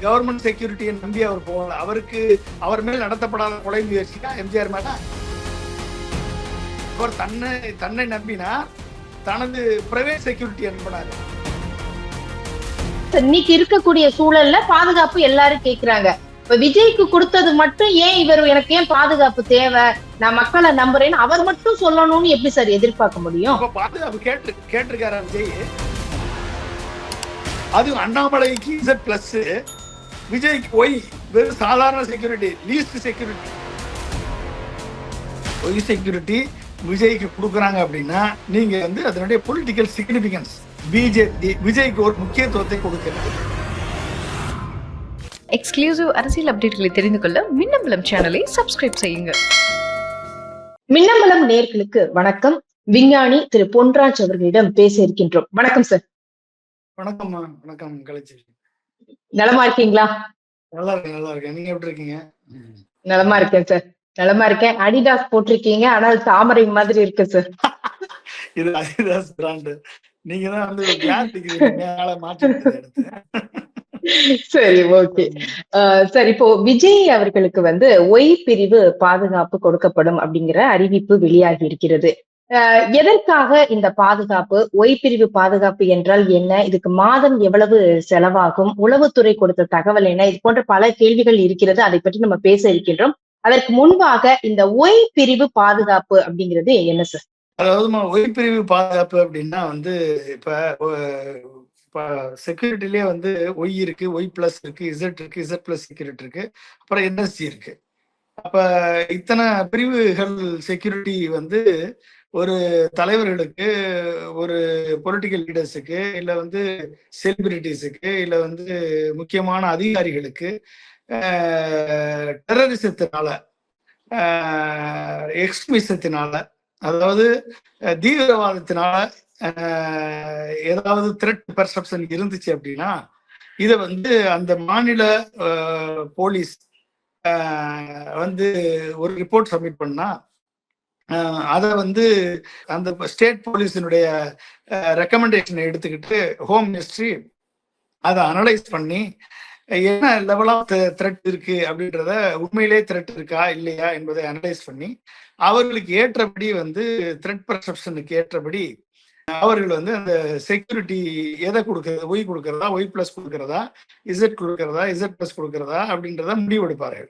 Government செக்யூரிட்டியை நம்பி அவர் போகல. அவருக்கு அவர் மேல் நடத்தப்படாத கொலை முயற்சிக்கா எம்ஜிஆர் மேல அவர் தன்னை நம்பினா தனது பிரைவேட் செக்யூரிட்டி அனுப்பினார். இன்னைக்கு இருக்கக்கூடிய சூழல்ல பாதுகாப்பு எல்லாரும் கேக்குறாங்க. இப்ப விஜய்க்கு கொடுத்தது மட்டும் ஏன் இவர் எனக்கு ஏன் பாதுகாப்பு தேவை, நான் மக்களை நம்புறேன்னு அவர் மட்டும் சொல்லணும்னு எப்படி சார் எதிர்பார்க்க முடியும்? பாதுகாப்பு கேட்டிருக்காரா விஜய்? அது அண்ணாமலைக்கு Z+, விஜய்க்கு ஒய், வெறும் சாதாரண security, least security. Y security விஜய்க்கு கொடுக்குறாங்க அப்படின்னா நீங்க அதனுடைய பொலிட்டிக்கல் சிக்னிபிகன்ஸ் பிஜேபி விஜய்க்கு ஒரு முக்கியத்துவத்தை கொடுக்கிறது. எக்ஸ்க்ளூசிவ் அரசியல் அப்டேட்களை தெரிந்து கொள்ள மின்னம்பலம் சேனலை சப்ஸ்கிரைப் செய்யுங்க. மின்னம்பலம் நேயர்களுக்கு வணக்கம். விஞ்ஞானி திரு பொன்ராஜ் அவர்களிடம் பேச இருக்கின்றோம். வணக்கம் சார். வணக்கம். வணக்கம் கலைச்சி. நலமா இருக்கீங்களா? நல்லா இருக்கேன். நீங்க எப்படி இருக்கீங்க? நலமா இருக்கேன் சார், நலமா இருக்கேன். அடிடாஸ் போட்டிருக்கீங்க, ஆனால் தாமரை மாதிரி இருக்கு சார். இது அடிடாஸ் பிராண்ட். நீங்க தான் மாற்றி. சரி, ஓகே சார். இப்போ விஜய் அவர்களுக்கு ஒய் பிரிவு பாதுகாப்பு கொடுக்கப்படும் அப்படிங்கிற அறிவிப்பு வெளியாகி இருக்கிறது. எதற்காக இந்த பாதுகாப்பு? ஒய் பிரிவு பாதுகாப்பு என்றால் என்ன? இதுக்கு மாதம் எவ்வளவு செலவாகும்? உளவுத்துறை கொடுத்த தகவல் என்ன? இது போன்ற பல கேள்விகள் இருக்கிறது. அதை பற்றி நம்ம பேச இருக்கின்றோம். அதற்கு முன்பாக இந்த ஒய் பிரிவு பாதுகாப்பு அப்படிங்கிறது என்ன சார்? அதாவது ஒய் பிரிவு பாதுகாப்பு அப்படின்னா இப்ப செக்யூரிட்டிலேயே ஒய் இருக்கு, ஒய் பிளஸ் இருக்கு, இசட் இருக்கு, இசட் பிளஸ் செக்யூரிட்டி இருக்கு, அப்புறம் என்எஸ்சி இருக்கு. அப்ப இத்தனை பிரிவுகள் செக்யூரிட்டி ஒரு தலைவர்களுக்கு, ஒரு பொலிட்டிக்கல் லீடர்ஸுக்கு, இல்ல செலிபிரிட்டிஸுக்கு, இல்ல முக்கியமான அதிகாரிகளுக்கு டெரரிசத்தினால, எக்ஸ்ட்ரீமிசத்தினால, அதாவது தீவிரவாதத்தினால ஏதாவது த்ரெட் பெர்செப்ஷன் இருந்துச்சு அப்படின்னா இதை அந்த மாநில போலீஸ் ஒரு ரிப்போர்ட் சப்மிட் பண்ணா அதை அந்த ஸ்டேட் போலீஸினுடைய ரெக்கமெண்டேஷனை எடுத்துக்கிட்டு ஹோம் மினிஸ்ட்ரி அதை அனலைஸ் பண்ணி என்ன லெவல் ஆஃப் த்ரெட் இருக்கு அப்படின்றத, உண்மையிலே த்ரெட் இருக்கா இல்லையா என்பதை அனலைஸ் பண்ணி அவர்களுக்கு ஏற்றபடி த்ரெட் பெர்செப்ஷனுக்கு ஏற்றபடி அவர்கள் அந்த செக்யூரிட்டி எதை கொடுக்கறது, ஒய் கொடுக்கறதா, ஒய் பிளஸ் கொடுக்கறதா, இசட் கொடுக்கறதா, இசட் பிளஸ் கொடுக்கறதா அப்படின்றத முடிவெடுப்பார்கள்.